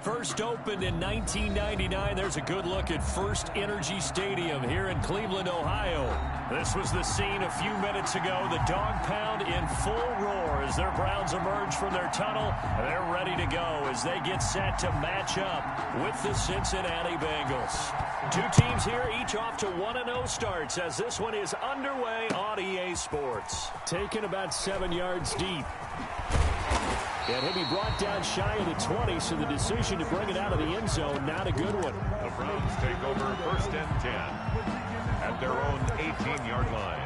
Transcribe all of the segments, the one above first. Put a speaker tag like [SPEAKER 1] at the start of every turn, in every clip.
[SPEAKER 1] First opened in 1999. There's a good look at First Energy Stadium here in Cleveland, Ohio. This was the scene a few minutes ago. The dog pound in full roar as their Browns emerge from their tunnel. They're ready to go as they get set to match up with the Cincinnati Bengals. Two teams here, each off to 1-0 starts as this one is underway on EA Sports. Taken about 7 yards deep. And he'll be brought down shy of the 20, so the decision to bring it out of the end zone, not a good one.
[SPEAKER 2] The Browns take over first and 10 at their own 18-yard line.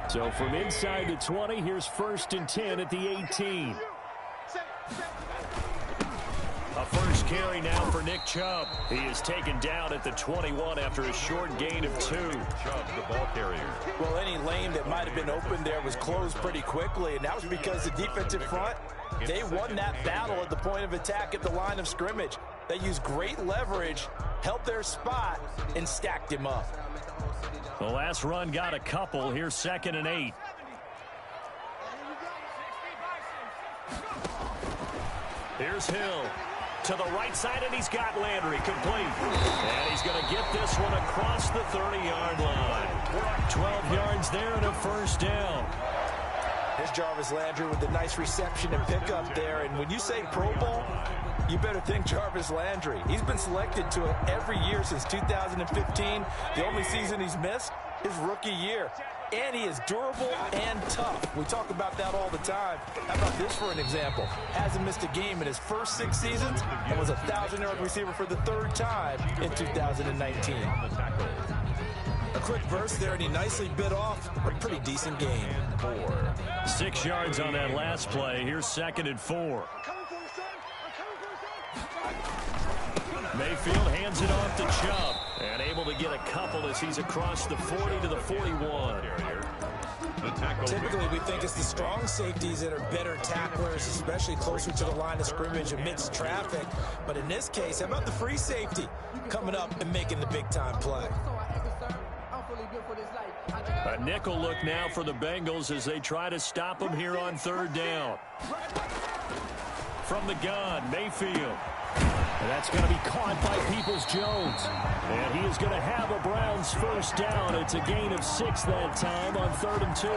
[SPEAKER 1] So from inside the 20, here's first and 10 at the 18. A first carry now for Nick Chubb. He is taken down at the 21 after a short gain of 2.
[SPEAKER 2] Chubb, the ball carrier.
[SPEAKER 3] Well, any lane that might have been open there was closed pretty quickly, and that was because the defensive front, they won that battle at the point of attack at the line of scrimmage. They used great leverage, held their spot, and stacked him up.
[SPEAKER 1] The last run got a couple. Here's 2nd and 8. Here's Hill. To the right side, and he's got Landry complete. And he's going to get this one across the 30-yard line. 12 yards there and a first down.
[SPEAKER 3] Here's Jarvis Landry with a nice reception and pickup there. And when you say Pro Bowl, you better think Jarvis Landry. He's been selected to it every year since 2015. The only season he's missed is rookie year. And he is durable and tough. We talk about that all the time. How about this for an example? Hasn't missed a game in his first 6 seasons and was a 1,000-yard receiver for the 3rd time in 2019. A quick burst there, and he nicely bit off a pretty decent gain.
[SPEAKER 1] 6 yards on that last play. Here's 2nd and 4. Mayfield hands it off to Chubb. And able to get a couple as he's across the 40 to the 41.
[SPEAKER 3] Typically, we think it's the strong safeties that are better tacklers, especially closer to the line of scrimmage amidst traffic. But in this case, how about the free safety coming up and making the big-time play?
[SPEAKER 1] A nickel look now for the Bengals as they try to stop him here on 3rd down. From the gun, Mayfield. And that's going to be caught by Peoples-Jones. And he is going to have a Browns first down. It's a gain of 6 that time on 3rd and 2.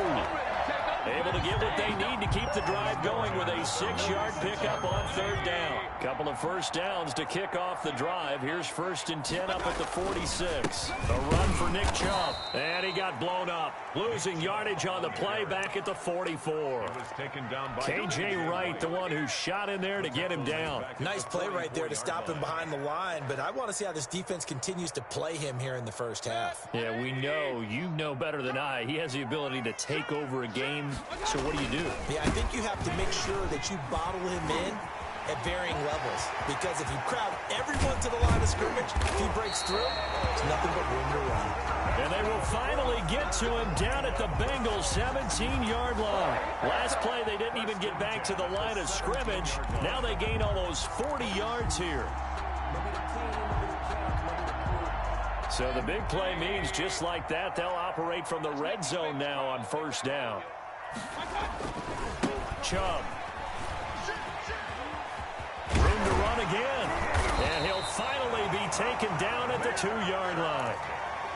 [SPEAKER 1] Able to get what they need to keep the drive going with a 6-yard pickup on 3rd down. Couple of first downs to kick off the drive. Here's 1st and 10 up at the 46. A run for Nick Chubb. And he got blown up. Losing yardage on the play back at the 44. K.J. Wright, the one who shot in there to get him down.
[SPEAKER 3] Nice play right there to stop him behind the line, but I want to see how this defense continues to play him here in the first half.
[SPEAKER 1] Yeah, we know. You know better than I. He has the ability to take over a game. So what do?
[SPEAKER 3] Yeah, I think you have to make sure that you bottle him in at varying levels. Because if you crowd everyone to the line of scrimmage, if he breaks through, it's nothing but room to run.
[SPEAKER 1] And they will finally get to him down at the Bengals 17-yard line. Last play, they didn't even get back to the line of scrimmage. Now they gain almost 40 yards here. So the big play means just like that, they'll operate from the red zone now on 1st down. Chubb. Room to run again. And he'll finally be taken down at the 2-yard line.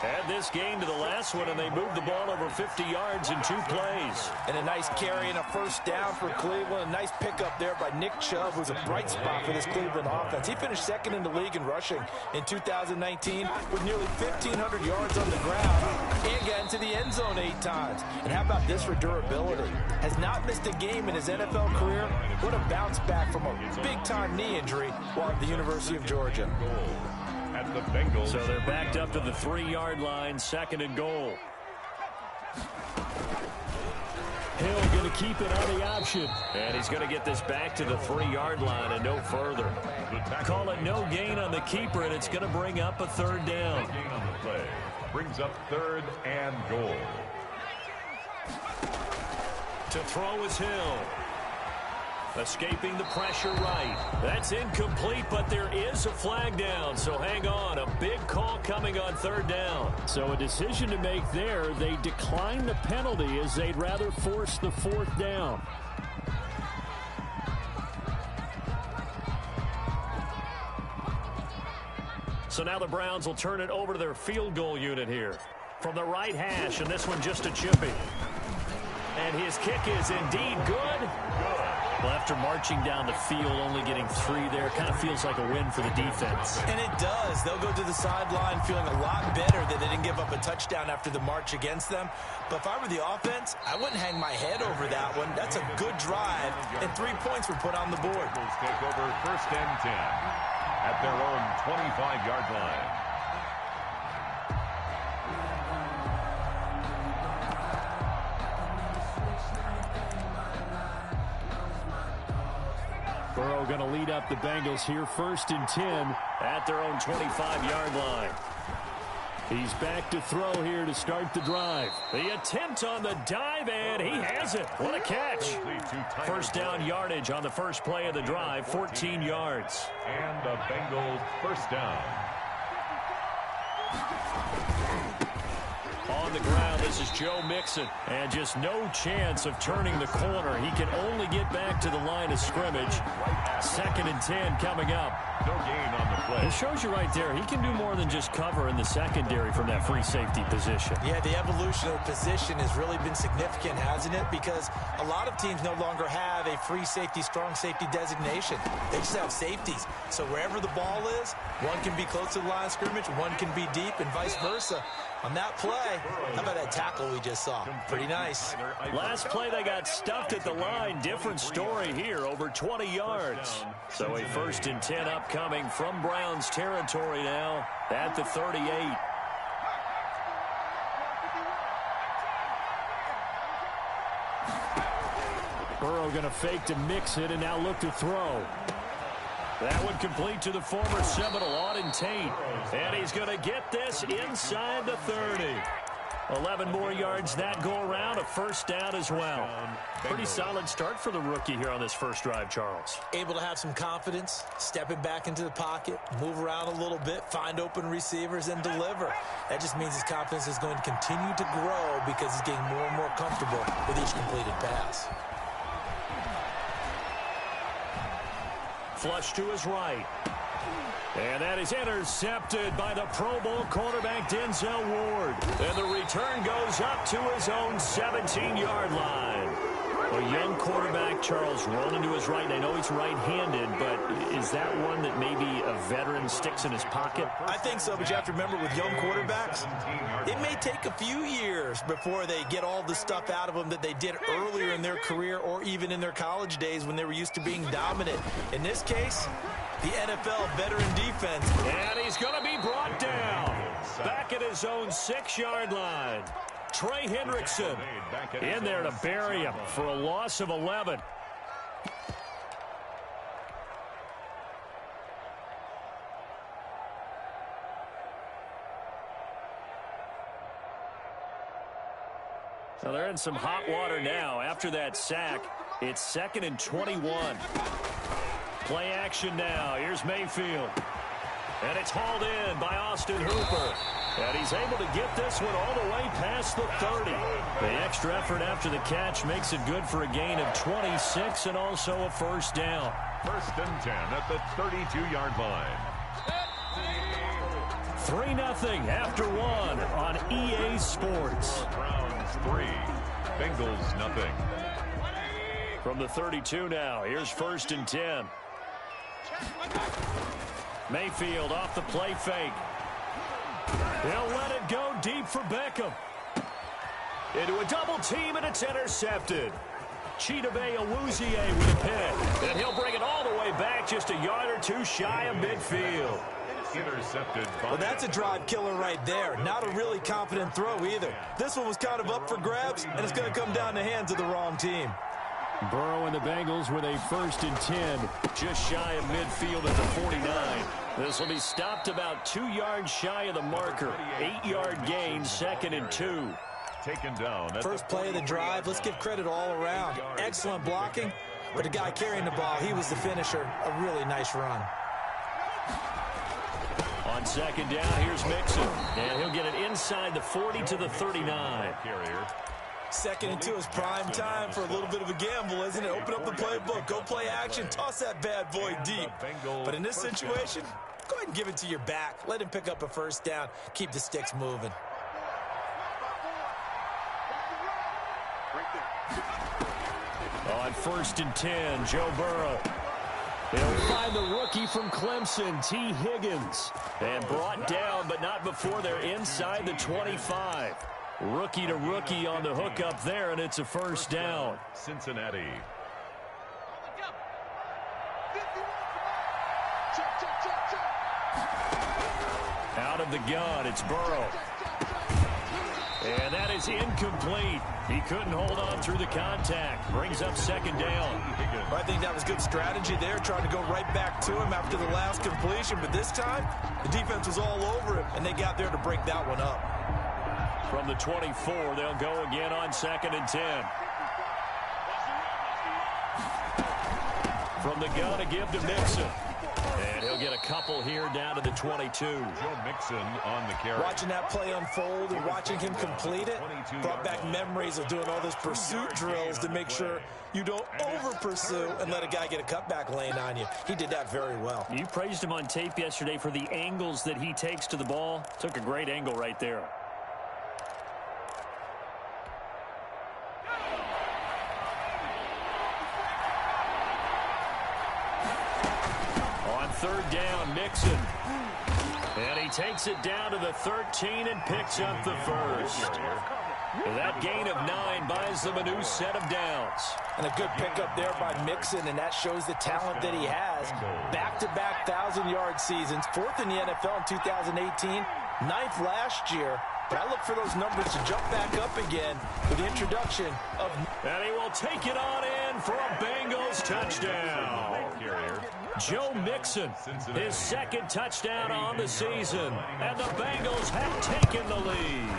[SPEAKER 1] Add this game to the last one, and they moved the ball over 50 yards in 2 plays.
[SPEAKER 3] And a nice carry and a first down for Cleveland. A nice pickup there by Nick Chubb, who's a bright spot for this Cleveland offense. He finished 2nd in the league in rushing in 2019 with nearly 1,500 yards on the ground and got into the end zone 8 times. And how about this for durability? Has not missed a game in his NFL career. What a bounce back from a big-time knee injury while at the University of Georgia.
[SPEAKER 2] At the Bengals.
[SPEAKER 1] So they're backed up to the 3-yard line, 2nd and goal. Hill going to keep it on the option. And he's going to get this back to the 3-yard line and no further. Call it no gain on the keeper, and it's going to bring up a 3rd down.
[SPEAKER 2] Gain on the play. Brings up 3rd and goal.
[SPEAKER 1] To throw is Hill. Escaping the pressure right. That's incomplete, but there is a flag down. So hang on. A big call coming on third down.
[SPEAKER 4] So a decision to make there. They decline the penalty as they'd rather force the fourth down.
[SPEAKER 1] So now the Browns will turn it over to their field goal unit here. From the right hash, and this one just a chippy. And his kick is indeed good. Well, after marching down the field, only getting 3 there, kind of feels like a win for the defense.
[SPEAKER 3] And it does. They'll go to the sideline feeling a lot better that they didn't give up a touchdown after the march against them. But if I were the offense, I wouldn't hang my head over that one. That's a good drive, and 3 points were put on the board.
[SPEAKER 2] Take over first and 10 at their own 25-yard line.
[SPEAKER 4] Burrow going to lead up the Bengals here, first and 10
[SPEAKER 1] at their own 25-yard line.
[SPEAKER 4] He's back to throw here to start the drive.
[SPEAKER 1] The attempt on the dive, and he has it. What a catch. First down yardage on the first play of the drive, 14 yards.
[SPEAKER 2] And the Bengals first down.
[SPEAKER 1] On the ground, this is Joe Mixon. And just no chance of turning the corner. He can only get back to the line of scrimmage. Second and 10 coming up.
[SPEAKER 2] No gain on the play.
[SPEAKER 1] It shows you right there, he can do more than just cover in the secondary from that free safety position.
[SPEAKER 3] Yeah, the evolution of the position has really been significant, hasn't it? Because a lot of teams no longer have a free safety, strong safety designation. They just have safeties. So wherever the ball is, one can be close to the line of scrimmage, one can be deep, and vice versa. On that play, how about that tackle we just saw? Pretty nice.
[SPEAKER 1] Last play, they got stuffed at the line. Different story here, over 20 yards. So a first and 10 upcoming from Browns territory now at the 38.
[SPEAKER 4] Burrow going to fake to mix it and now look to throw.
[SPEAKER 1] That would complete to the former Seminole, Auden Tate. And he's going to get this inside the 30. 11 more yards that go around, a first down as well. Pretty solid start for the rookie here on this first drive, Charles.
[SPEAKER 3] Able to have some confidence, stepping back into the pocket, move around a little bit, find open receivers, and deliver. That just means his confidence is going to continue to grow because he's getting more and more comfortable with each completed pass.
[SPEAKER 1] Flush to his right. And that is intercepted by the Pro Bowl quarterback Denzel Ward. And the return goes up to his own 17-yard line. A young quarterback, Charles, rolling to his right. And I know he's right-handed, but is that one that maybe a veteran sticks in his pocket?
[SPEAKER 3] I think so, but you have to remember with young quarterbacks, it may take a few years before they get all the stuff out of them that they did earlier in their career or even in their college days when they were used to being dominant. In this case, the NFL veteran defense.
[SPEAKER 1] And he's going to be brought down. Back at his own 6-yard line. Trey Hendrickson in there to bury him for a loss of 11. Well, they're in some hot water now. After that sack, it's 2nd and 21. Play action now. Here's Mayfield. And it's hauled in by Austin Hooper. And he's able to get this one all the way past the 30. The extra effort after the catch makes it good for a gain of 26 and also a first down.
[SPEAKER 2] First and 10 at the 32-yard line.
[SPEAKER 1] 3-0 after one on EA Sports.
[SPEAKER 2] Browns 3, Bengals nothing.
[SPEAKER 1] From the 32 now, here's first and 10. Mayfield off the play fake. He'll let it go deep for Beckham. Into a double team, and it's intercepted. Chidobe Awuzie with a pick. And he'll bring it all the way back just a yard or two shy of midfield.
[SPEAKER 2] Intercepted.
[SPEAKER 3] Well, that's a drive killer right there. Not a really confident throw either. This one was kind of up for grabs, and it's going to come down the hands of the wrong team.
[SPEAKER 4] Burrow and the Bengals with a first and 10.
[SPEAKER 1] Just shy of midfield at the 49. This will be stopped about 2 yards shy of the marker. 8-yard gain, 2nd and 2.
[SPEAKER 2] Taken down.
[SPEAKER 3] First play of the drive. Let's give credit all around. Excellent blocking. but the guy carrying the ball, he was the finisher. A really nice run.
[SPEAKER 4] On second down, here's Mixon. And he'll get it inside the 40 to the 39.
[SPEAKER 3] Second and 2 is prime time for a little bit of a gamble, isn't it? Open up the playbook, go play action, toss that bad boy deep. But in this situation, go ahead and give it to your back. Let him pick up a first down. Keep the sticks moving.
[SPEAKER 4] On first and 10, Joe Burrow. He'll find the rookie from Clemson, T. Higgins. And brought down, but not before they're inside the 25. Rookie to rookie on the hook up there, and it's a first down.
[SPEAKER 2] Cincinnati.
[SPEAKER 4] Out of the gun, it's Burrow. And that is incomplete. He couldn't hold on through the contact. Brings up second down.
[SPEAKER 3] I think that was good strategy there, trying to go right back to him after the last completion. But this time, the defense was all over him, and they got there to break that one up.
[SPEAKER 4] From the 24, they'll go again on second and 10. From the gun, a give to Mixon. And he'll get a couple here down to the 22.
[SPEAKER 2] Joe Mixon on the carry.
[SPEAKER 3] Watching that play unfold and watching him complete it brought back memories of doing all those pursuit drills to make sure you don't over-pursue and let a guy get a cutback lane on you. He did that very well.
[SPEAKER 4] You praised him on tape yesterday for the angles that he takes to the ball. Took a great angle right there. Third down, Mixon. And he takes it down to the 13 and picks up the first. That gain of 9 buys them a new set of downs.
[SPEAKER 3] And a good pickup there by Mixon, and that shows the talent that he has. Back-to-back 1,000-yard seasons, 4th in the NFL in 2018, 9th last year. But I look for those numbers to jump back up again with the introduction of...
[SPEAKER 4] And he will take it on in for a Bengals touchdown. Joe Mixon, his second touchdown on the season. And the Bengals have taken the lead.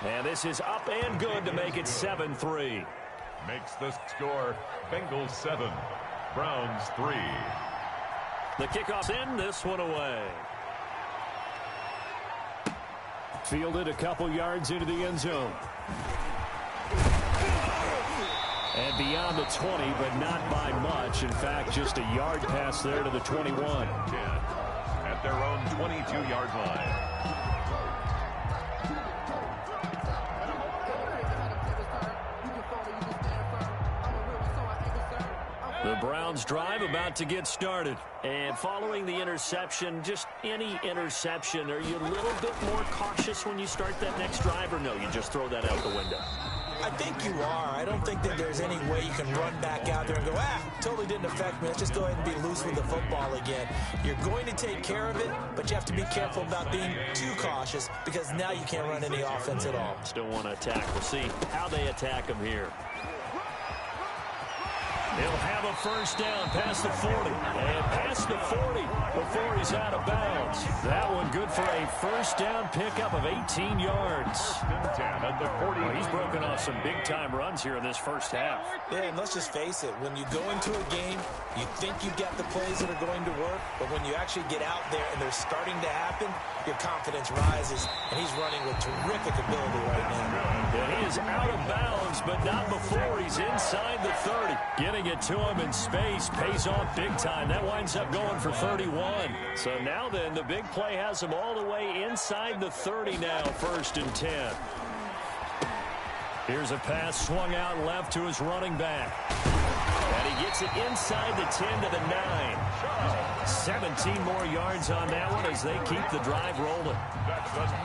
[SPEAKER 4] And this is up and good to make it 7-3.
[SPEAKER 2] Makes the score Bengals 7, Browns 3.
[SPEAKER 4] The kickoff's in, this one away. Fielded a couple yards into the end zone. And beyond the 20, but not by much. In fact, just a yard pass there to the 21.
[SPEAKER 2] 10 at their own 22-yard line.
[SPEAKER 4] The Browns drive about to get started. And following the interception, just any interception, are you a little bit more cautious when you start that next drive, or no, you just throw that out the window?
[SPEAKER 3] I think you are. I don't think that there's any way you can run back out there and go, totally didn't affect me. Let's just go ahead and be loose with the football again. You're going to take care of it, but you have to be careful about being too cautious because now you can't run any offense at all.
[SPEAKER 4] Still want to attack. We'll see how they attack him here. He'll have a first down past the 40. And past the 40 before he's out of bounds. That one good for a first down pickup of 18 yards.
[SPEAKER 2] At the 40.
[SPEAKER 4] Well, he's broken off some big-time runs here in this first half.
[SPEAKER 3] Yeah, and let's just face it. When you go into a game, you think you've got the plays that are going to work, but when you actually get out there and they're starting to happen, your confidence rises, and he's running with terrific ability right now.
[SPEAKER 4] And he is out of bounds, but not before he's inside the 30. Getting it to him in space pays off big time. That winds up going for 31. So now then, the big play has him all the way inside the 30 now, first and 10. Here's a pass swung out left to his running back. And he gets it inside the 10 to the 9. 17 more yards on that one as they keep the drive rolling.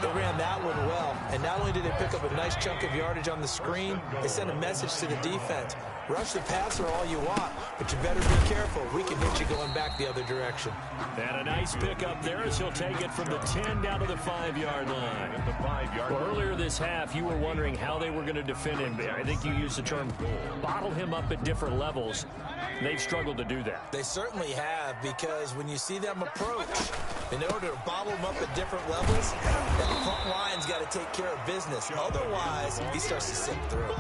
[SPEAKER 3] They ran that one well, and not only did they pick up a nice chunk of yardage on the screen, they sent a message to the defense. Rush the passer all you want, but you better be careful. We can hit you going back the other direction.
[SPEAKER 4] And a nice pickup there as he'll take it from the 10 down to the 5-yard line.
[SPEAKER 2] At the 5-yard
[SPEAKER 4] Well, earlier this half, you were wondering how they were going to defend him. I think you used the term bottle him up at different levels. They've struggled to do that.
[SPEAKER 3] They certainly have, because when you see them approach, in order to bottle them up at different levels, that front line's got to take care of business. Otherwise, he starts to sink through.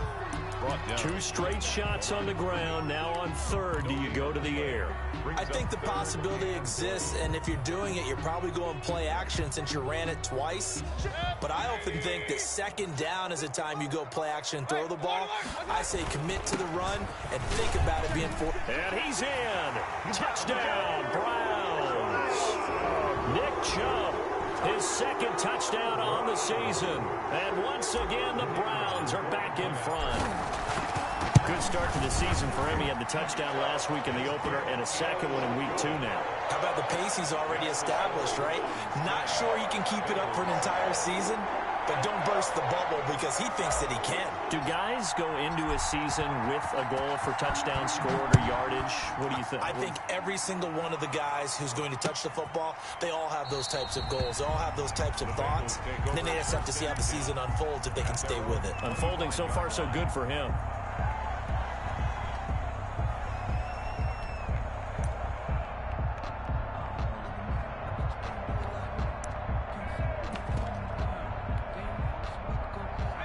[SPEAKER 2] brought down.
[SPEAKER 1] 2 straight shots on the ground. Now on 3rd, do you go to the air?
[SPEAKER 3] I think the possibility exists, and if you're doing it, you're probably going play action since you ran it twice. But I often think that 2nd down is a time you go play action and throw the ball. I say commit to the run and think about it being for.
[SPEAKER 1] And he's in. Touchdown, Browns. Nick Chubb, his 2nd touchdown on the season. And once again, the Browns are back in front. Good start to the season for him. He had the touchdown last week in the opener and a 2nd one in week 2 now.
[SPEAKER 3] How about the pace he's already established, right? Not sure he can keep it up for an entire season, but don't burst the bubble because he thinks that he can.
[SPEAKER 1] Do guys go into a season with a goal for touchdown scored or yardage? What do you think?
[SPEAKER 3] I think every single one of the guys who's going to touch the football, they all have those types of goals. They all have those types of thoughts. And then they just have to see how the season unfolds if they can stay with it.
[SPEAKER 1] Unfolding so far so good for him.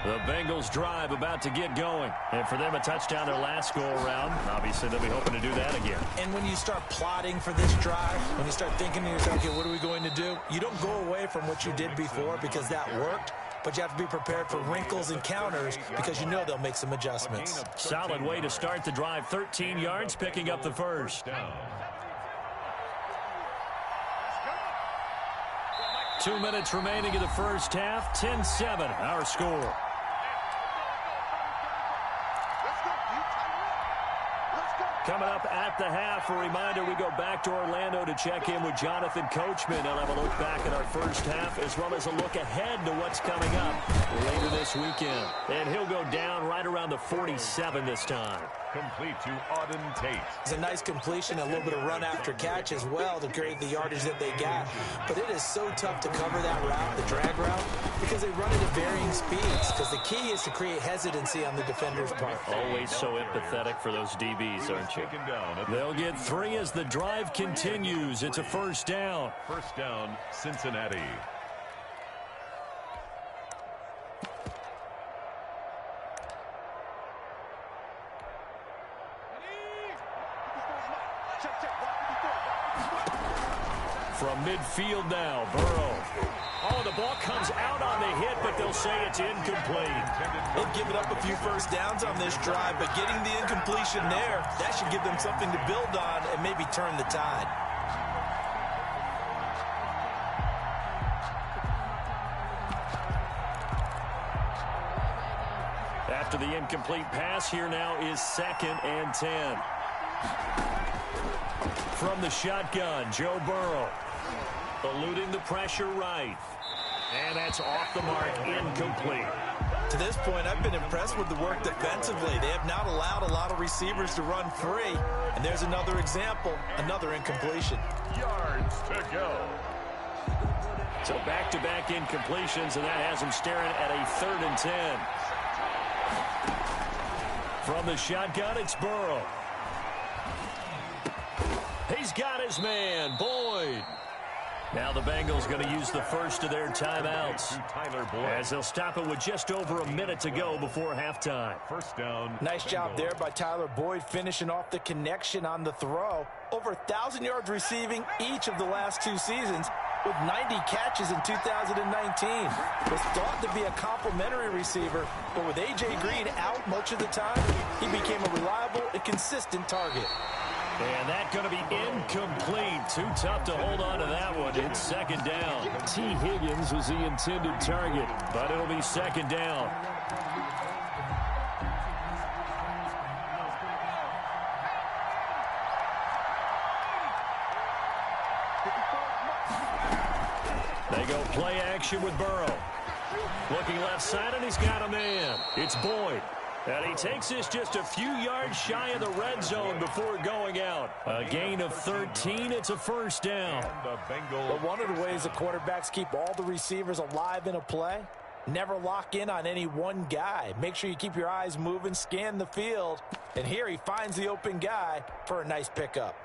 [SPEAKER 1] The Bengals drive about to get going. And for them, a touchdown their last go-around. Obviously, they'll be hoping to do that again.
[SPEAKER 3] And when you start plotting for this drive, when you start thinking to yourself, okay, what are we going to do? You don't go away from what you did before because that worked. But you have to be prepared for wrinkles and counters because you know they'll make some adjustments.
[SPEAKER 1] Solid way to start the drive. 13 yards, picking up the first. 2 minutes remaining in the first half. 10-7, our score. Coming up at the half, a reminder, we go back to Orlando to check in with Jonathan Coachman. He'll have a look back at our first half as well as a look ahead to what's coming up later this weekend. And he'll go down right around the 47 this time.
[SPEAKER 2] Complete to Auden Tate.
[SPEAKER 3] It's a nice completion, a little bit of run after catch as well to create the yardage that they got. But it is so tough to cover that route, the drag route, because they run it at varying speeds. Because the key is to create hesitancy on the defender's part.
[SPEAKER 1] Always so empathetic for those DBs, aren't you? They'll get 3 as the drive continues. It's a first down.
[SPEAKER 2] First down, Cincinnati.
[SPEAKER 1] From midfield now, Burrow. Oh, the ball comes out on the hit, but they'll say it's incomplete.
[SPEAKER 3] They've given up a few first downs on this drive, but getting the incompletion there, that should give them something to build on and maybe turn the tide.
[SPEAKER 1] After the incomplete pass, here now is 2nd and 10. From the shotgun, Joe Burrow. Eluding the pressure right. And that's off the mark, incomplete.
[SPEAKER 3] To this point, I've been impressed with the work defensively. They have not allowed a lot of receivers to run free. And there's another example, another incompletion.
[SPEAKER 2] Yards to go.
[SPEAKER 1] So back-to-back incompletions, and that has him staring at a 3rd and 10. From the shotgun, it's Burrow. He's got his man, Boyd. Now the Bengals going to use the first of their timeouts as they'll stop it with just over a minute to go before halftime.
[SPEAKER 2] First down.
[SPEAKER 3] Nice job there by Tyler Boyd finishing off the connection on the throw. Over 1,000 yards receiving each of the last 2 seasons with 90 catches in 2019. Was thought to be a complimentary receiver, but with A.J. Green out much of the time, he became a reliable and consistent target.
[SPEAKER 1] And that's going to be incomplete. Too tough to hold on to that one. It's 2nd down. T. Higgins was the intended target, but it'll be 2nd down. They go play action with Burrow. Looking left side, and he's got a man. It's Boyd. And he takes this just a few yards shy of the red zone before going out. A gain of 13. It's a first down.
[SPEAKER 3] But one of the ways the quarterbacks keep all the receivers alive in a play, never lock in on any one guy. Make sure you keep your eyes moving, scan the field. And here he finds the open guy for a nice pickup.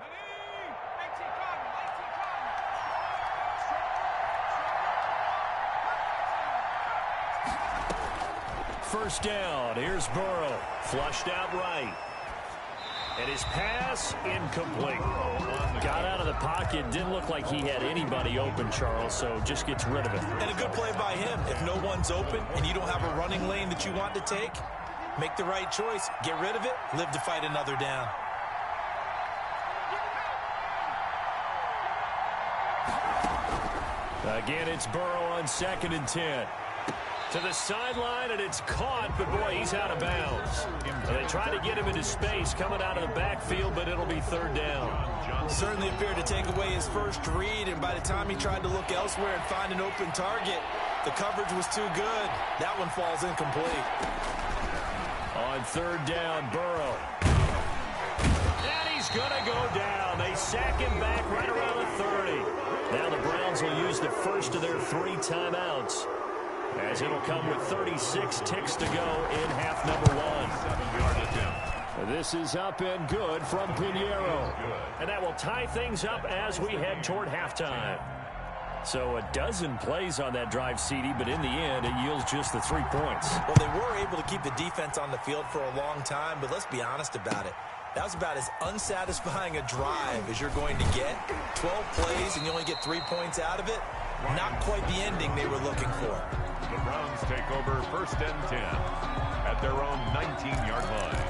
[SPEAKER 1] First down. Here's Burrow
[SPEAKER 4] flushed out right. And his pass incomplete. Got out of the pocket. Didn't look like he had anybody open, Charles, so just gets rid of it.
[SPEAKER 3] And a good play by him. If no one's open and you don't have a running lane that you want to take, make the right choice. Get rid of it. Live to fight another down.
[SPEAKER 4] Again, it's Burrow on 2nd and 10. To the sideline, and it's caught, but boy, he's out of bounds. And they try to get him into space coming out of the backfield, but it'll be 3rd down.
[SPEAKER 3] Certainly appeared to take away his first read, and by the time he tried to look elsewhere and find an open target, the coverage was too good. That one falls incomplete.
[SPEAKER 4] On 3rd down, Burrow. And he's going to go down. They sack him back right around the 30. Now the Browns will use the first of their 3 timeouts, as it'll come with 36 ticks to go in half number 1. This is up and good from Pinheiro. And that will tie things up as we head toward halftime. So a dozen plays on that drive, CD, but in the end, it yields just the 3 points.
[SPEAKER 3] Well, they were able to keep the defense on the field for a long time, but let's be honest about it. That was about as unsatisfying a drive as you're going to get. 12 plays and you only get 3 points out of it. Not quite the ending they were looking for.
[SPEAKER 2] The Browns take over 1st and 10 at their own 19-yard line.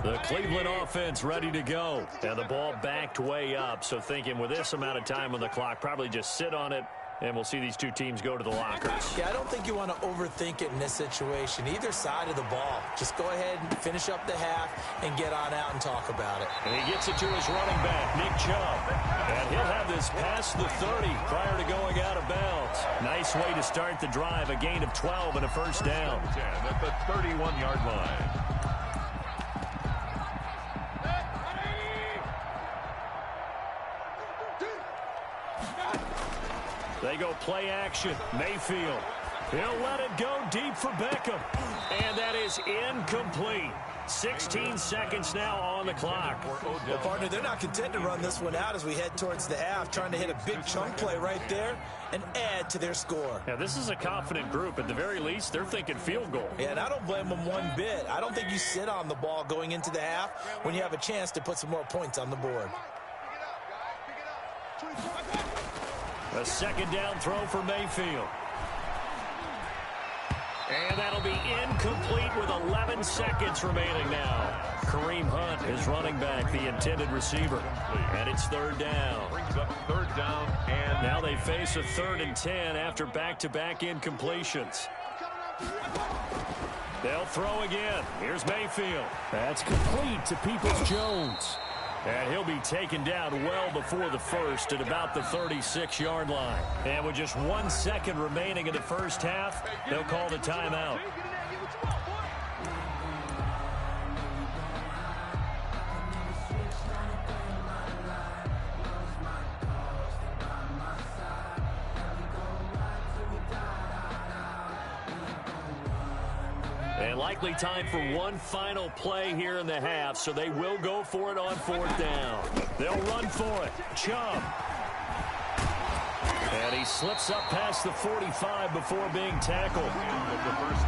[SPEAKER 4] The Cleveland offense ready to go. And the ball backed way up. So thinking with this amount of time on the clock, probably just sit on it, and we'll see these 2 teams go to the lockers.
[SPEAKER 3] Yeah, I don't think you want to overthink it in this situation. Either side of the ball. Just go ahead and finish up the half and get on out and talk about it.
[SPEAKER 4] And he gets it to his running back, Nick Chubb. And he'll have this past the 30 prior to going out of bounds. Nice way to start the drive. A gain of 12 and a 1st down.
[SPEAKER 2] 10 at the 31-yard line.
[SPEAKER 4] They go play action. Mayfield. He'll let it go deep for Beckham. And that is incomplete. 16 seconds now on the clock.
[SPEAKER 3] Well, partner, they're not content to run this one out as we head towards the half, trying to hit a big chunk play right there and add to their score.
[SPEAKER 4] Now, this is a confident group. At the very least, they're thinking field goal.
[SPEAKER 3] Yeah, and I don't blame them one bit. I don't think you sit on the ball going into the half when you have a chance to put some more points on the board.
[SPEAKER 4] A 2nd down throw for Mayfield. And that'll be incomplete with 11 seconds remaining now. Kareem Hunt is running back, the intended receiver. And it's 3rd down.
[SPEAKER 2] Brings up 3rd down, and
[SPEAKER 4] now they face a 3rd and 10 after back-to-back incompletions. They'll throw again. Here's Mayfield. That's complete to Peoples-Jones. And he'll be taken down well before the first at about the 36-yard line. And with just 1 second remaining in the first half, they'll call the timeout. And likely time for one final play here in the half, so they will go for it on 4th down. They'll run for it. Chubb. And he slips up past the 45 before being tackled.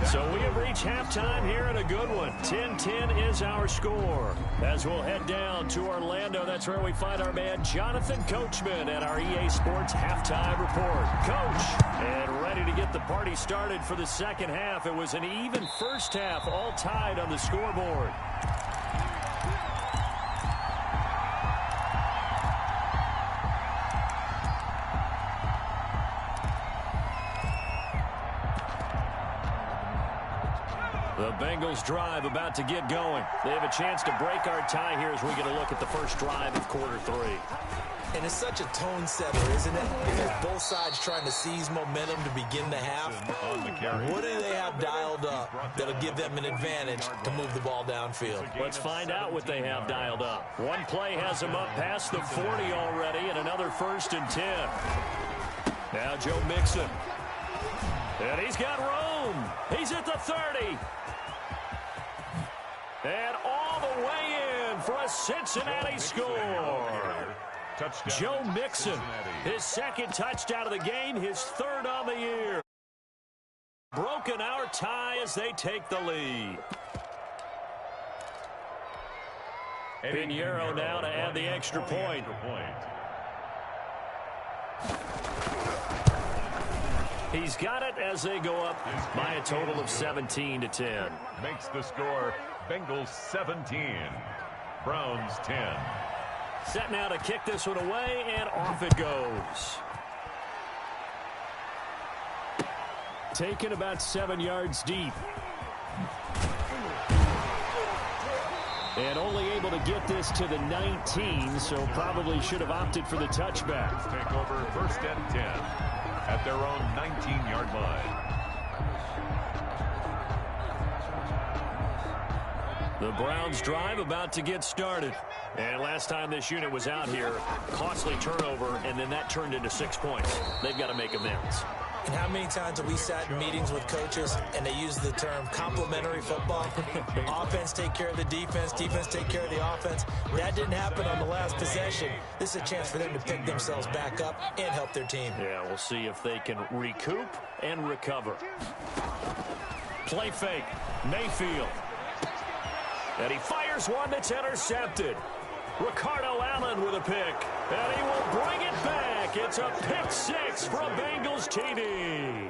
[SPEAKER 4] So we have reached halftime here in a good one. 10-10 is our score. As we'll head down to Orlando, that's where we find our man Jonathan Coachman at our EA Sports Halftime Report. Coach, and ready to get the party started for the second half. It was an even first half, all tied on the scoreboard. The Bengals drive about to get going. They have a chance to break our tie here as we get a look at the first drive of quarter 3.
[SPEAKER 3] And it's such a tone setter, isn't it? Because both sides trying to seize momentum to begin the half. What do they have dialed up that'll give them an advantage to move the ball downfield?
[SPEAKER 4] Let's find out what they have dialed up. One play has them up past the 40 already, and another 1st and 10. Now Joe Mixon. And he's got room. He's at the 30. And all the way in
[SPEAKER 1] for a Cincinnati score.
[SPEAKER 2] Touchdown,
[SPEAKER 1] Joe Mixon,
[SPEAKER 2] Cincinnati.
[SPEAKER 1] his second touchdown of the game, his third on the year. Broken our tie as they take the lead. Pinheiro now to add the extra point. He's got it as they go up by a total of 17-10.
[SPEAKER 2] Makes the score Bengals 17, Browns 10.
[SPEAKER 1] Set now to kick this one away, and off it goes. Taken about 7 yards deep. And only able to get this to the 19, so probably should have opted for the touchback.
[SPEAKER 2] Take over 1st and 10 at their own 19-yard line.
[SPEAKER 1] The Browns drive about to get started. And last time this unit was out here, costly turnover, and then that turned into 6 points. They've got to make amends.
[SPEAKER 3] And how many times have we sat in meetings with coaches and they use the term complementary football? Offense take care of the defense, defense take care of the offense. That didn't happen on the last possession. This is a chance for them to pick themselves back up and help their team.
[SPEAKER 1] Yeah, we'll see if they can recoup and recover. Play fake. Mayfield. And he fires one that's intercepted. Ricardo Allen with a pick. And he will bring it back. It's a pick six for a Bengals TD.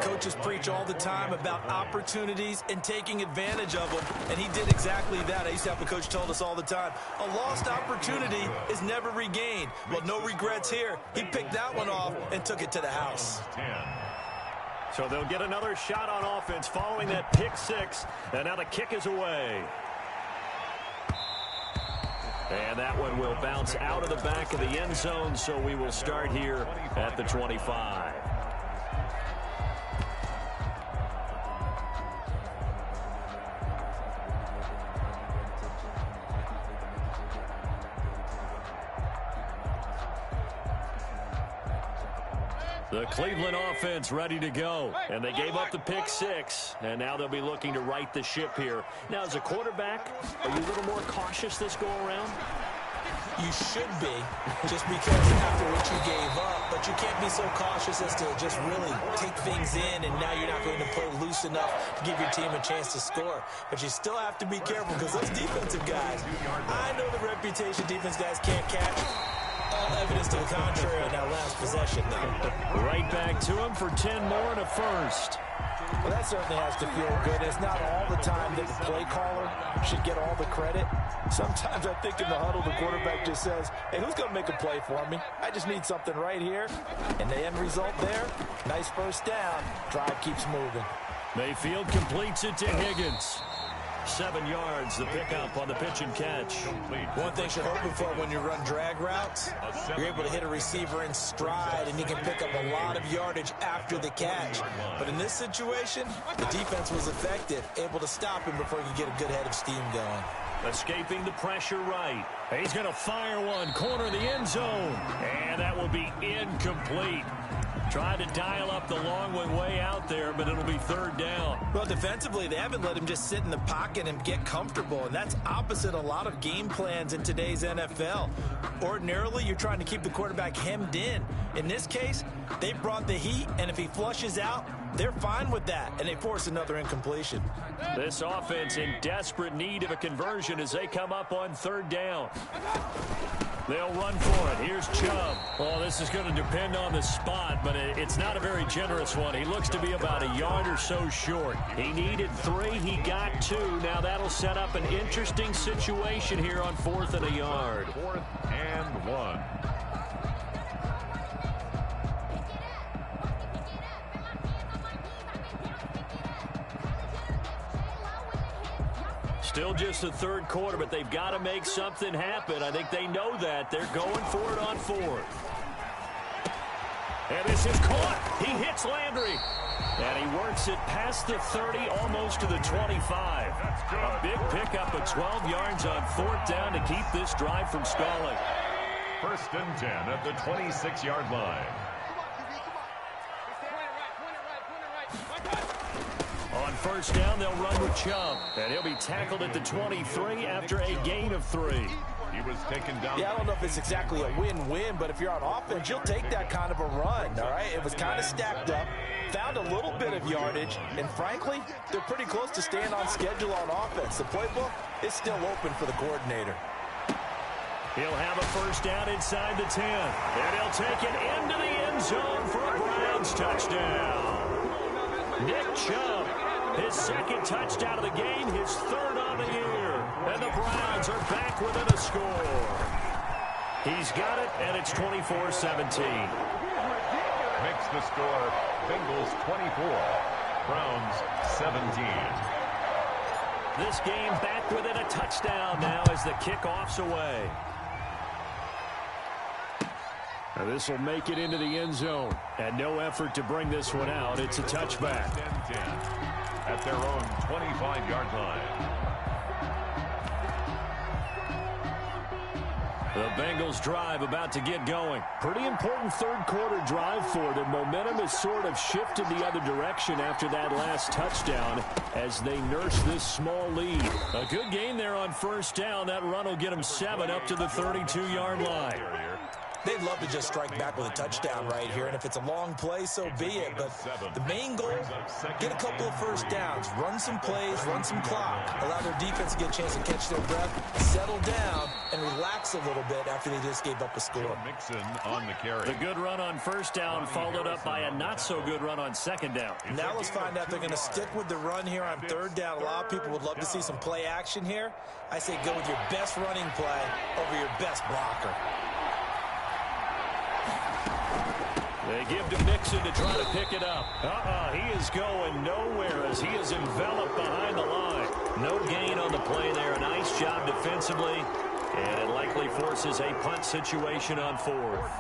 [SPEAKER 3] Coaches preach all the time about opportunities and taking advantage of them, and he did exactly that. I used to have a coach told us all the time, a lost opportunity is never regained. Well, no regrets here. He picked that one off and took it to the house.
[SPEAKER 1] So they'll get another shot on offense following that pick six, and now the kick is away. And that one will bounce out of the back of the end zone, so we will start here at the 25. The Cleveland offense ready to go. And they gave up the pick six. And now they'll be looking to right the ship here. Now, as a quarterback, are you a little more cautious this go around?
[SPEAKER 3] You should be, just because after what you gave up. But you can't be so cautious as to just really take things in, and now you're not going to play loose enough to give your team a chance to score. But you still have to be careful because those defensive guys, I know the reputation defense guys can't catch. All evidence to the contrary on that last possession, though.
[SPEAKER 1] Right back to him for 10 more and a first.
[SPEAKER 3] Well, that certainly has to feel good. It's not all the time that the play caller should get all the credit. Sometimes I think in the huddle, the quarterback just says, hey, who's going to make a play for me? I just need something right here. And the end result there, nice first down. Drive keeps moving.
[SPEAKER 1] Mayfield completes it to Higgins. 7 yards, the pickup on the pitch and catch.
[SPEAKER 3] One thing you're hoping for when you run drag routes, you're able to hit a receiver in stride, and you can pick up a lot of yardage after the catch. But in this situation, the defense was effective, able to stop him before he could get a good head of steam going.
[SPEAKER 1] Escaping the pressure right. He's going to fire one, corner of the end zone. And that will be incomplete. Tried to dial up the long one way out there, but it'll be third down.
[SPEAKER 3] Well, defensively, they haven't let him just sit in the pocket and get comfortable, and that's opposite a lot of game plans in today's NFL. Ordinarily, you're trying to keep the quarterback hemmed in. In this case, they brought the heat, and if he flushes out, they're fine with that, and they force another incompletion.
[SPEAKER 1] This offense in desperate need of a conversion as they come up on third down. They'll run for it. Here's Chubb. Oh, this is going to depend on the spot, but it's not a very generous one. He looks to be about a yard or so short. He needed 3. He got 2. Now that'll set up an interesting situation here on 4th and a yard.
[SPEAKER 2] 4th and 1.
[SPEAKER 1] Still just the third quarter, but they've got to make something happen. I think they know that. They're going for it on 4th. And this is caught. He hits Landry. And he works it past the 30, almost to the 25. A big pickup of 12 yards on 4th down to keep this drive from stalling.
[SPEAKER 2] 1st and 10 at the 26-yard line.
[SPEAKER 1] On
[SPEAKER 4] first down, they'll run with Chubb. And he'll be tackled at the 23 after a gain of 3.
[SPEAKER 2] He was taken down.
[SPEAKER 3] Yeah, I don't know if it's exactly a win-win, but if you're on offense, you'll take that kind of a run, all right? It was kind of stacked up, found a little bit of yardage, and frankly, they're pretty close to staying on schedule on offense. The playbook is still open for the coordinator.
[SPEAKER 4] He'll have a first down inside the 10. And he'll take it into the end zone for a Browns touchdown. Nick Chubb, his second touchdown of the game, his third on the year. And the Browns are back within a score. He's got it, and it's 24-17.
[SPEAKER 2] Makes the score Bengals 24, Browns 17.
[SPEAKER 4] This game back within a touchdown now as the kickoff's away. Now this will make it into the end zone. And no effort to bring this one out. It's a touchback.
[SPEAKER 2] 10-10 at their own 25-yard line.
[SPEAKER 4] The Bengals drive about to get going. Pretty important third quarter drive for them. Momentum has sort of shifted the other direction after that last touchdown as they nurse this small lead. A good game there on first down. That run will get them 7 up to the 32-yard line.
[SPEAKER 3] They'd love to just strike back with a touchdown right here, and if it's a long play, so be it. But the main goal, get a couple of first downs, run some plays, run some clock, allow their defense to get a chance to catch their breath, settle down, and relax a little bit after they just gave up a score.
[SPEAKER 2] Mixon on the carry.
[SPEAKER 4] The good run on first down followed up by a not-so-good run on second down.
[SPEAKER 3] Now let's find out if they're going to stick with the run here on third down. A lot of people would love to see some play action here. I say go with your best running play over your best blocker.
[SPEAKER 4] They give to Mixon to try to pick it up. He is going nowhere as he is enveloped behind the line. No gain on the play there. A nice job defensively. And it likely forces a punt situation on fourth.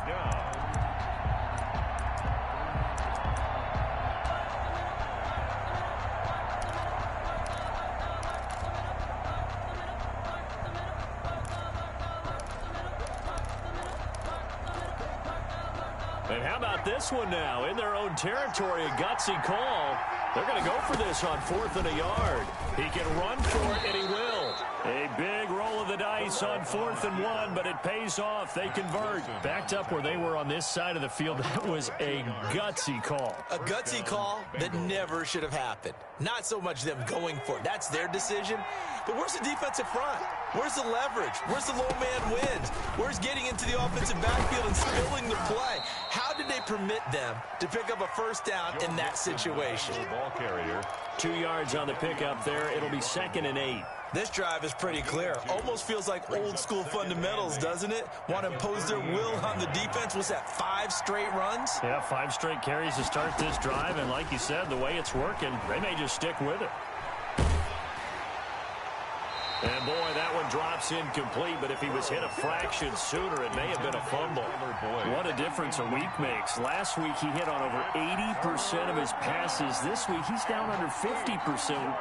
[SPEAKER 4] And how about this one now? In their own territory, a gutsy call. They're going to go for this on 4th and a yard. He can run for it, and he will. A big roll of the dice on 4th and 1, but it pays off. They convert. Backed up where they were on this side of the field. That was a gutsy call.
[SPEAKER 3] A gutsy call that never should have happened. Not so much them going for it. That's their decision. But where's the defensive front? Where's the leverage? Where's the low man wins? Where's getting into the offensive backfield and spilling the play? How did they permit them to pick up a first down in that situation?
[SPEAKER 2] Ball carrier.
[SPEAKER 4] 2 yards on the pickup there. It'll be 2nd and 8.
[SPEAKER 3] This drive is pretty clear. Almost feels like old school fundamentals, doesn't it? Want to impose their will on the defense. Was that 5 straight runs?
[SPEAKER 4] Yeah, 5 straight carries to start this drive. And like you said, the way it's working, they may just stick with it. And boy, that one drops incomplete, but if he was hit a fraction sooner, it may have been a fumble. What a difference a week makes. Last week, he hit on over 80% of his passes. This week, he's down under 50%.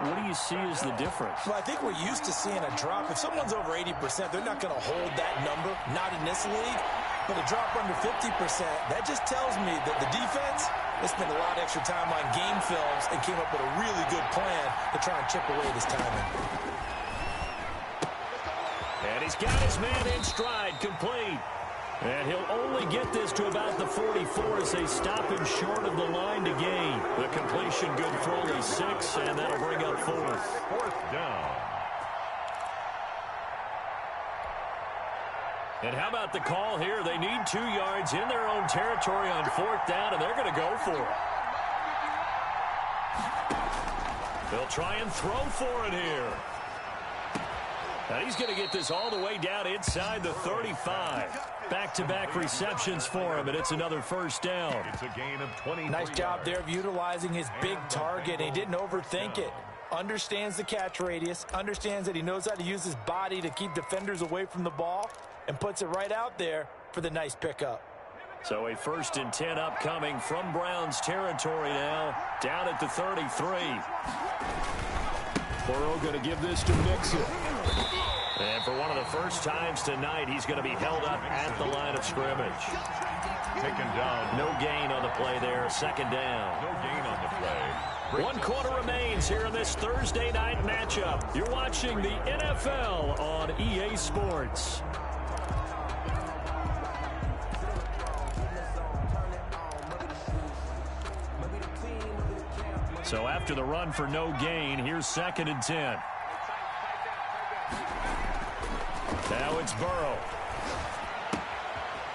[SPEAKER 4] What do you see as the difference?
[SPEAKER 3] Well, I think we're used to seeing a drop. If someone's over 80%, they're not going to hold that number, not in this league. But a drop under 50%, that just tells me that the defense, they spent a lot of extra time on game films and came up with a really good plan to try and chip away this timing.
[SPEAKER 4] And he's got his man in stride, complete. And he'll only get this to about the 44 as they stop him short of the line to gain. The completion good for only 6, and that'll bring up 4th.
[SPEAKER 2] 4th down.
[SPEAKER 4] And how about the call here? They need 2 yards in their own territory on 4th down, and they're going to go for it. They'll try and throw for it here. Now he's going to get this all the way down inside the 35. Back-to-back receptions for him, and it's another first down.
[SPEAKER 2] It's a gain of 20.
[SPEAKER 3] Nice job there of utilizing his big target. He didn't overthink it. Understands the catch radius, understands that he knows how to use his body to keep defenders away from the ball, and puts it right out there for the nice pickup.
[SPEAKER 4] So a 1st and 10 upcoming from Browns territory now, down at the 33. Burrow going to give this to Mixon. And for one of the first times tonight, he's going to be held up at the line of scrimmage.
[SPEAKER 2] Taken down.
[SPEAKER 4] No gain on the play there, 2nd down.
[SPEAKER 2] No gain on the play.
[SPEAKER 1] 1 quarter remains here in this Thursday night matchup. You're watching the NFL on EA Sports. So after the run for no gain, here's 2nd and 10. Now it's Burrow.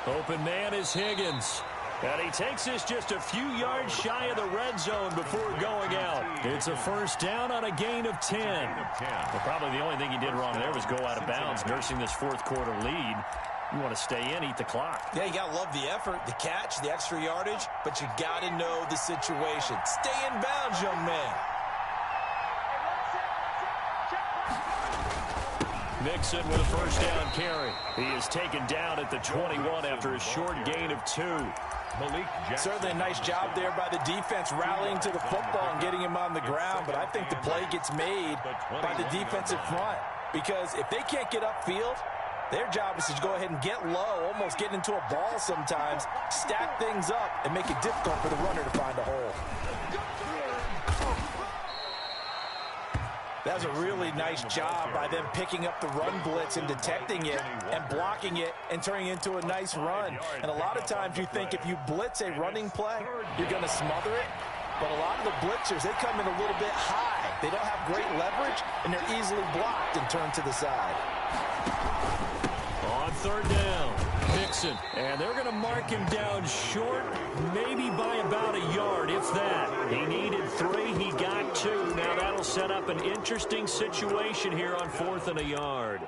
[SPEAKER 1] Open man is Higgins. And he takes this just a few yards shy of the red zone before going out. It's a first down on a gain of 10. Well, probably the only thing he did wrong there was go out of bounds, nursing this 4th quarter lead. You want to stay in, eat the clock.
[SPEAKER 3] Yeah, you got to love the effort, the catch, the extra yardage, but you got to know the situation. Stay in bounds, young man.
[SPEAKER 1] Mixon with a first down carry. He is taken down at the 21 after a short gain of 2.
[SPEAKER 3] Certainly a nice job there by the defense rallying to the football and getting him on the ground, but I think the play gets made by the defensive front because if they can't get upfield, their job is to go ahead and get low, almost get into a ball sometimes, stack things up, and make it difficult for the runner to find a hole. That was a really nice job by them picking up the run blitz and detecting it and blocking it and turning it into a nice run. And a lot of times you think if you blitz a running play, you're going to smother it. But a lot of the blitzers, they come in a little bit high. They don't have great leverage, and they're easily blocked and turned to the side.
[SPEAKER 1] On 3rd down, Mixon. And they're going to mark him down short, maybe by about a yard, if that. He needed 3. He got 2. Now that'll set up an interesting situation here on 4th and a yard.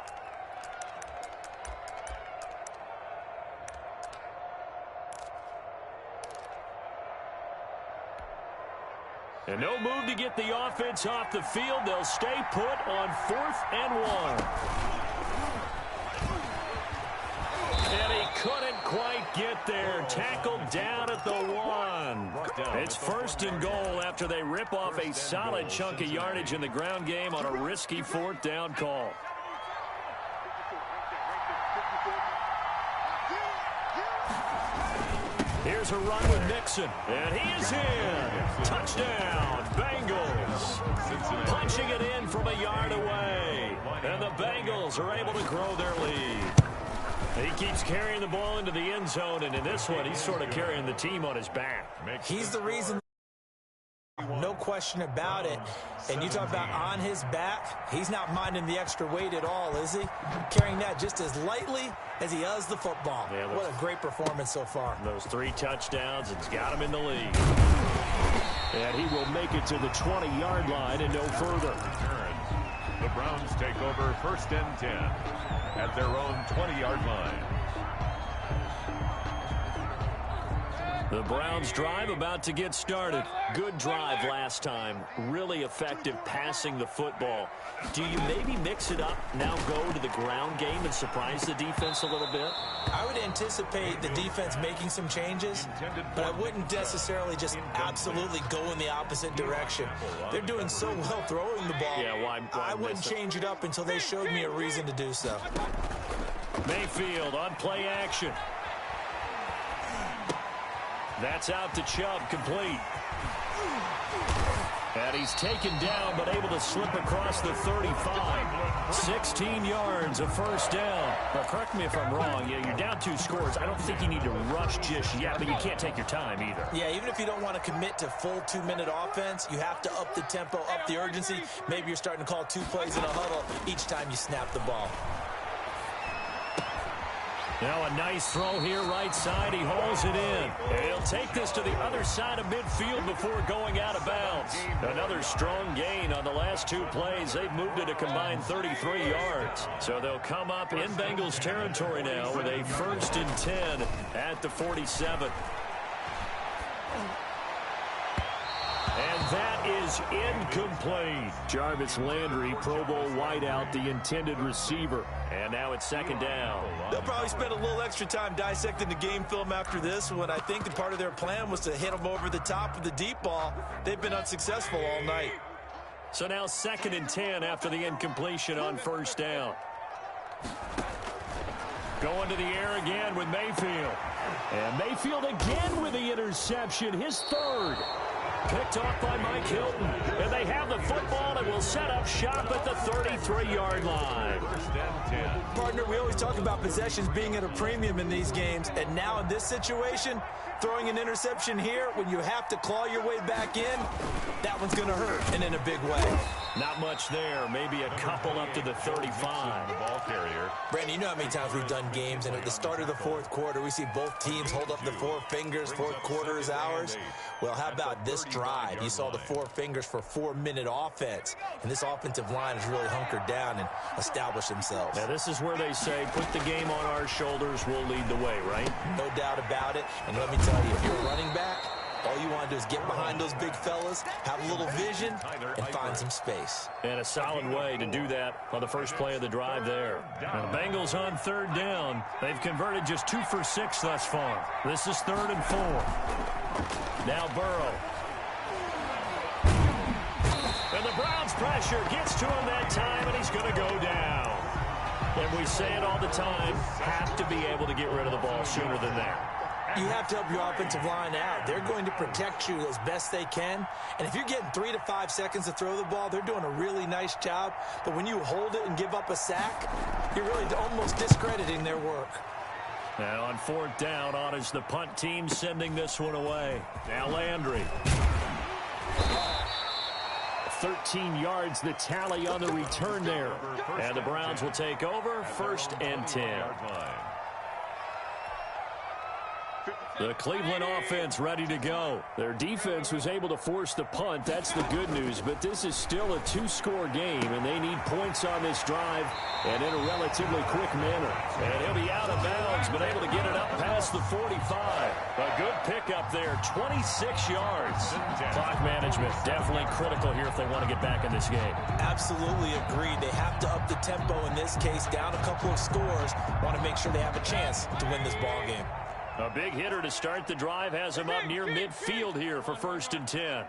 [SPEAKER 1] And no move to get the offense off the field. They'll stay put on 4th and 1. And he couldn't quite get there. Tackled down at the 1. It's 1st and goal after they rip off a solid chunk of yardage in the ground game on a risky 4th down call. Here's a run with Mixon. And he is in. Touchdown, Bengals. Punching it in from a yard away. And the Bengals are able to grow their lead. He keeps carrying the ball into the end zone, and in this one, he's sort of carrying the team on his back.
[SPEAKER 3] He's the reason, no question about it. And you talk about on his back, he's not minding the extra weight at all, is he? Carrying that just as lightly as he does the football. Yeah, what a great performance so far.
[SPEAKER 1] Those 3 touchdowns, it's got him in the lead. And he will make it to the 20-yard line and no further.
[SPEAKER 2] The Browns take over 1st and 10 at their own 20-yard line.
[SPEAKER 1] The Browns drive about to get started. Good drive last time. Really effective passing the football. Do you maybe mix it up, now go to the ground game and surprise the defense a little bit?
[SPEAKER 3] I would anticipate the defense making some changes, but I wouldn't necessarily just absolutely go in the opposite direction. They're doing so well throwing the ball.
[SPEAKER 1] Yeah, why
[SPEAKER 3] I wouldn't change it up until they showed me a reason to do so.
[SPEAKER 1] Mayfield on play action. That's out to Chubb, complete. And he's taken down, but able to slip across the 35. 16 yards, a first down. Now, correct me if I'm wrong. Yeah, you're down 2 scores. I don't think you need to rush just yet, but you can't take your time either.
[SPEAKER 3] Yeah, even if you don't want to commit to full 2-minute offense, you have to up the tempo, up the urgency. Maybe you're starting to call 2 plays in a huddle each time you snap the ball.
[SPEAKER 1] Now a nice throw here right side. He hauls it in. And he'll take this to the other side of midfield before going out of bounds. Another strong gain on the last 2 plays. They've moved it a combined 33 yards. So they'll come up in Bengals territory now with a 1st and 10 at the 47. And that is incomplete. Jarvis Landry, Pro Bowl wideout, the intended receiver. And now it's 2nd down.
[SPEAKER 3] They'll probably spend a little extra time dissecting the game film after this one. I think that part of their plan was to hit them over the top with the deep ball. They've been unsuccessful all night.
[SPEAKER 1] So now 2nd and 10 after the incompletion on 1st down. Going to the air again with Mayfield. And Mayfield again with the interception, his 3rd.
[SPEAKER 4] Picked off by Mike Hilton. And they have the football and will set up shop at the 33-yard line.
[SPEAKER 2] First and 10.
[SPEAKER 3] Partner, we always talk about possessions being at a premium in these games, and now in this situation, throwing an interception here when you have to claw your way back in, that one's going to hurt, and in a big way.
[SPEAKER 4] Not much there. Maybe a couple up to the 35.
[SPEAKER 2] The ball carrier.
[SPEAKER 3] Brandon, you know how many times we've done games, and at the start of the fourth quarter, we see both teams hold up the four fingers, fourth quarter is ours. Well, how about this drive? You saw the four fingers for 4-minute offense, and this offensive line has really hunkered down and established themselves.
[SPEAKER 4] Now, this is where they say, put the game on our shoulders, we'll lead the way, right?
[SPEAKER 3] No doubt about it, and let me tell you, if you're a running back, all you want to do is get behind those big fellas, have a little vision, and find some space.
[SPEAKER 4] And a solid way to do that on the first play of the drive there. Now the Bengals on third down. They've converted just 2 for 6 thus far. This is 3rd and 4. Now Burrow. And the Browns pressure gets to him that time, and he's going to go down. And we say it all the time, have to be able to get rid of the ball sooner than that.
[SPEAKER 3] You have to help your offensive line out. They're going to protect you as best they can. And if you're getting 3 to 5 seconds to throw the ball, they're doing a really nice job. But when you hold it and give up a sack, you're really almost discrediting their work.
[SPEAKER 4] Now on 4th down, on is the punt team sending this one away. Now Landry. 13 yards, the tally on the return there. And the Browns will take over, 1st and 10. The Cleveland offense ready to go. Their defense was able to force the punt. That's the good news. But this is still a 2-score game, and they need points on this drive and in a relatively quick manner. And he'll be out of bounds, but able to get it up past the 45. A good pickup there, 26 yards. Clock management definitely critical here if they want to get back in this game.
[SPEAKER 3] Absolutely agreed. They have to up the tempo in this case, down a couple of scores. Want to make sure they have a chance to win this ball game.
[SPEAKER 4] A big hitter to start the drive has him up near midfield here for 1st and 10.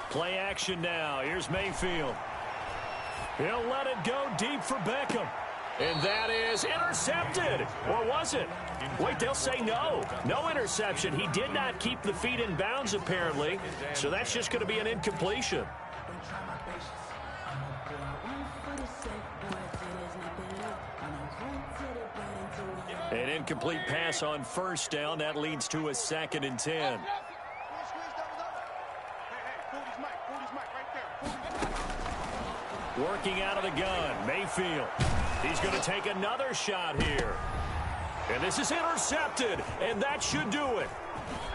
[SPEAKER 4] Play action now. Here's Mayfield. He'll let it go deep for Beckham. And that is intercepted. Or was it? Wait, they'll say no. No interception. He did not keep the feet in bounds, apparently. So that's just going to be an incompletion. An incomplete pass on 1st down. That leads to a 2nd and 10. Working out of the gun, Mayfield. He's going to take another shot here. And this is intercepted, and that should do it.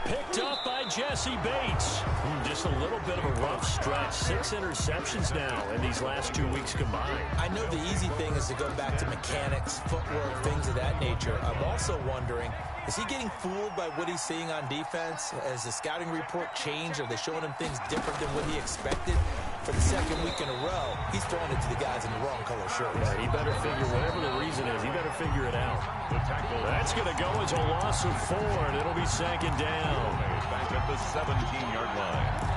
[SPEAKER 4] Picked up by Jesse Bates. Just a little bit of a rough stretch. 6 interceptions now in these last 2 weeks combined.
[SPEAKER 3] I know the easy thing is to go back to mechanics, footwork, things of that nature. I'm also wondering, is he getting fooled by what he's seeing on defense? Has the scouting report changed? Are they showing him things different than what he expected? For the 2nd week in a row, he's throwing it to the guys in the wrong color shirts.
[SPEAKER 4] Yeah, he better figure, whatever the reason is, he better figure it out. That's going to go as a loss of 4, and it'll be 2nd down.
[SPEAKER 2] Back at the 17-yard line.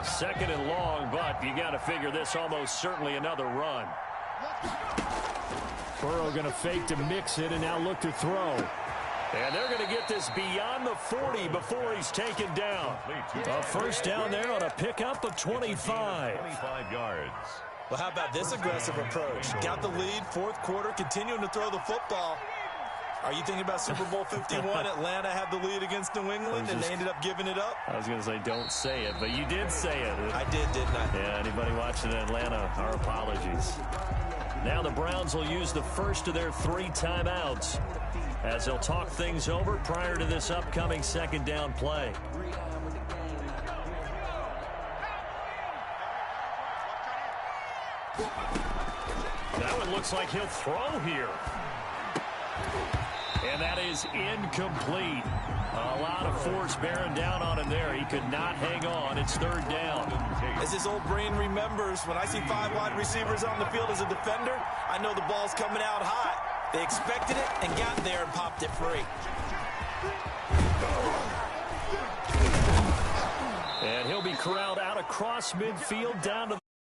[SPEAKER 4] Second and long, but you got to figure this almost certainly another run. Burrow going to fake to mix it and now look to throw. And they're going to get this beyond the 40 before he's taken down. A 1st down there on a pickup of 25.
[SPEAKER 2] 25 yards.
[SPEAKER 3] Well, how about this aggressive approach? Got the lead, 4th quarter, continuing to throw the football. Are you thinking about Super Bowl 51? Atlanta had the lead against New England, and they ended up giving it up?
[SPEAKER 4] I was going to say, don't say it, but you did say it.
[SPEAKER 3] I did, didn't I?
[SPEAKER 4] Yeah, anybody watching Atlanta, our apologies. Now the Browns will use the first of their 3 timeouts as they'll talk things over prior to this upcoming 2nd down play. That one looks like he'll throw here. And that is incomplete. A lot of force bearing down on him there. He could not hang on. It's 3rd down.
[SPEAKER 3] As his old brain remembers, when I see 5 wide receivers on the field as a defender, I know the ball's coming out hot. They expected it and got there and popped it free.
[SPEAKER 1] And he'll be corralled out across midfield down to